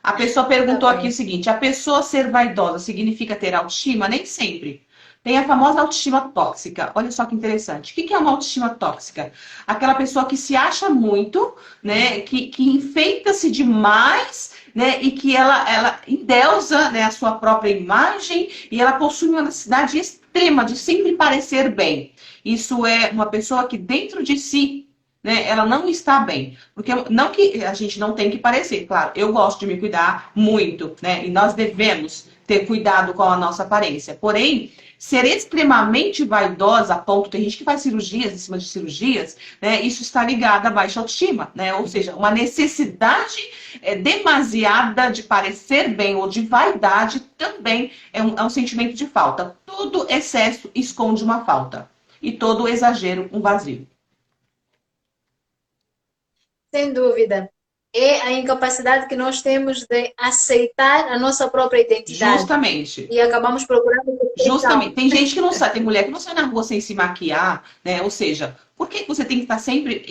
A pessoa perguntou aqui o seguinte: a pessoa ser vaidosa significa ter autoestima? Nem sempre. Tem a famosa autoestima tóxica. Olha só que interessante. O que é uma autoestima tóxica? Aquela pessoa que se acha muito, né? Que enfeita-se demais, né? E que ela endeusa, né, a sua própria imagem e ela possui uma necessidade extrema de sempre parecer bem. Isso é uma pessoa que dentro de si, né, ela não está bem. Porque não que a gente não tem que parecer, claro. Eu gosto de me cuidar muito, né? E nós devemos ter cuidado com a nossa aparência. Porém, ser extremamente vaidosa a ponto, tem gente que faz cirurgias em cima de cirurgias, né? Isso está ligado à baixa autoestima, né? Ou seja, uma necessidade demasiada de parecer bem ou de vaidade também é um sentimento de falta. Todo excesso esconde uma falta e todo exagero um vazio. Sem dúvida. É a incapacidade que nós temos de aceitar a nossa própria identidade. Justamente. E acabamos procurando perfeição. Justamente. Tem gente que não sai, tem mulher que não sai na rua sem se maquiar, né? Ou seja, por que você tem que estar sempre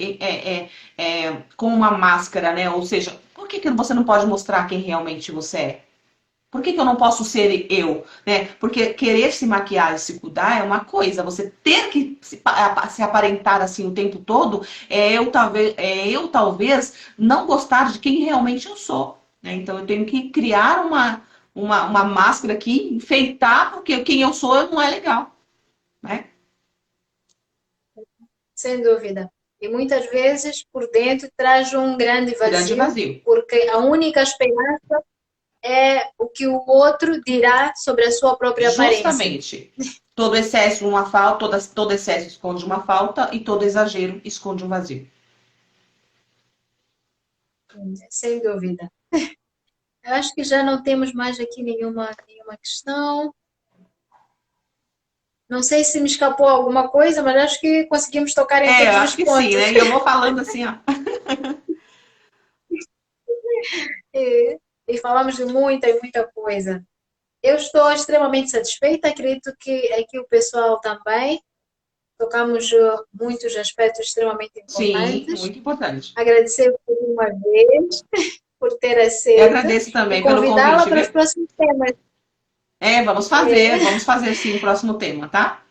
com uma máscara, né? Ou seja, por que você não pode mostrar quem realmente você é? Por que eu não posso ser eu? Né? Porque querer se maquiar e se cuidar é uma coisa. Você ter que se aparentar assim o tempo todo eu talvez não gostar de quem realmente eu sou. Né? Então eu tenho que criar uma máscara aqui, enfeitar, porque quem eu sou não é legal. Né? Sem dúvida. E muitas vezes por dentro traz um grande vazio. Porque a única esperança é o que o outro dirá sobre a sua própria aparência. Justamente. Todo excesso, uma falta, todo excesso esconde uma falta e todo exagero esconde um vazio. Sem dúvida. Eu acho que já não temos mais aqui nenhuma questão. Não sei se me escapou alguma coisa, mas acho que conseguimos tocar em Eu todos acho os que sim, pontos. né? E eu vou falando assim, ó. E falamos de muita e muita coisa. Eu estou extremamente satisfeita, acredito que aqui o pessoal também. Tocamos muitos aspectos extremamente Sim, importantes. muito importante. Agradecer por uma vez, por ter Eu aceito agradeço e também pelo convidá-la convite, para os viu? próximos temas. Vamos fazer sim o próximo tema, tá?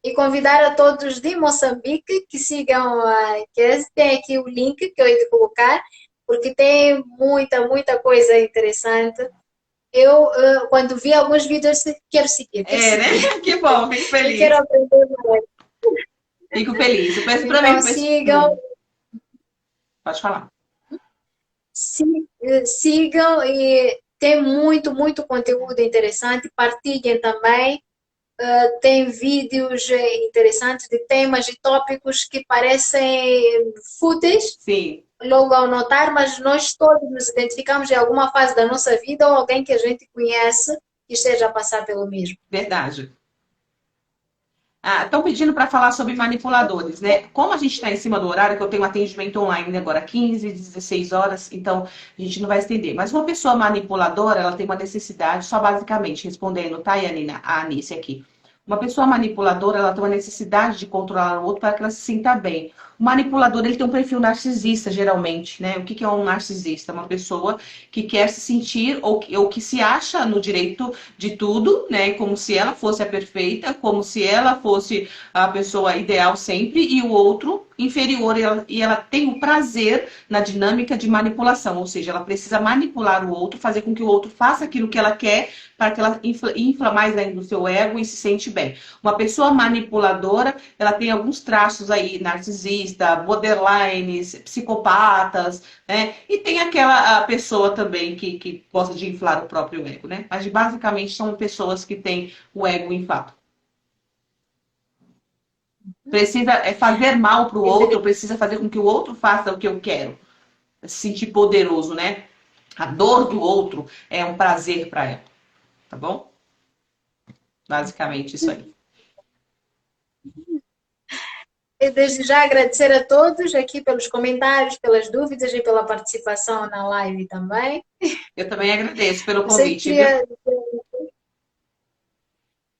E convidar a todos de Moçambique que sigam a Kes. Tem aqui o link que eu hei de colocar, porque tem muita coisa interessante. Eu, quando vi alguns vídeos, quero Né? seguir. Que bom, fico E quero feliz. aprender mais. Fico feliz. Eu penso para Então, mim, sigam, pode falar. sigam e tem muito conteúdo interessante. Partilhem também. Tem vídeos interessantes de temas e tópicos que parecem fúteis Sim, logo ao notar, mas nós todos nos identificamos em alguma fase da nossa vida ou alguém que a gente conhece que esteja a passar pelo mesmo. verdade. Estão pedindo para falar sobre manipuladores, né? Como a gente está em cima do horário, que eu tenho atendimento online agora, 15, 16 horas, então a gente não vai estender. Mas uma pessoa manipuladora, ela tem uma necessidade, só basicamente respondendo, tá, Yanina? A Anice aqui. Uma pessoa manipuladora, ela tem uma necessidade de controlar o outro para que ela se sinta bem. O manipulador, ele tem um perfil narcisista, geralmente, né? O que é um narcisista? Uma pessoa que quer se sentir ou que se acha no direito de tudo, né? Como se ela fosse a perfeita, como se ela fosse a pessoa ideal sempre, e o outro inferior, e ela tem o prazer na dinâmica de manipulação, ou seja, ela precisa manipular o outro, fazer com que o outro faça aquilo que ela quer, para que ela infla mais ainda o seu ego e se sente bem. Uma pessoa manipuladora, ela tem alguns traços aí, narcisista, borderlines, psicopatas, né? E tem aquela pessoa também que gosta de inflar o próprio ego, né? Mas basicamente são pessoas que têm o ego inflado. Precisa fazer mal para o outro, precisa fazer com que o outro faça o que eu quero. Se sentir poderoso, né? A dor do outro é um prazer para ela, tá bom? Basicamente isso aí. E desde já agradecer a todos aqui pelos comentários, pelas dúvidas e pela participação na live também. Eu também agradeço pelo Eu sei que convite, viu? queria...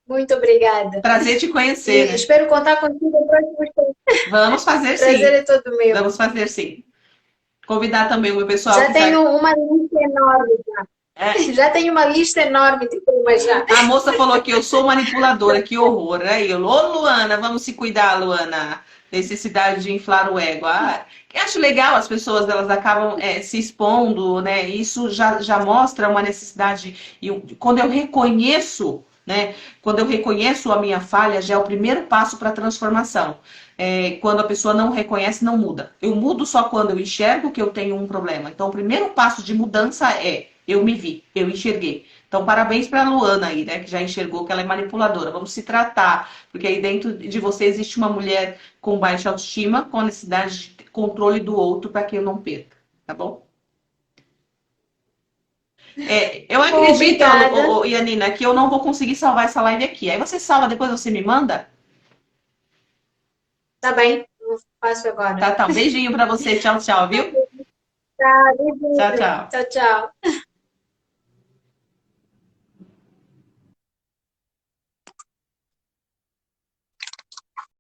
Muito obrigada. Prazer te conhecer, E né? espero contar contigo no próximo tempo. Vamos fazer Prazer sim. é todo meu. Vamos fazer sim. Convidar também o meu pessoal Já que está. tenho uma lista enorme. É, Já tenho uma lista enorme de temas já. a moça falou que eu sou manipuladora, que horror. Aí eu, ô Luana, vamos se cuidar, Luana. Necessidade de inflar o ego. Eu acho legal, as pessoas elas acabam se expondo, né? Isso já mostra uma necessidade. E quando eu reconheço, né? Quando eu reconheço a minha falha, já é o primeiro passo para a transformação. Quando a pessoa não reconhece, não muda. Eu mudo só quando eu enxergo que eu tenho um problema. Então, o primeiro passo de mudança é eu me vi, eu enxerguei. Então, parabéns para a Luana aí, né? Que já enxergou que ela é manipuladora. Vamos se tratar, porque aí dentro de você existe uma mulher com baixa autoestima, com a necessidade de controle do outro para que eu não perca, tá bom? Eu acredito, Obrigada. Yanina, que eu não vou conseguir salvar essa live aqui. Aí você salva, depois você me manda? Tá bem, eu faço agora. Tá. Um beijinho para você. Tchau, tchau, viu? Tá, Tchau, beijinho. tchau. Tchau, tchau.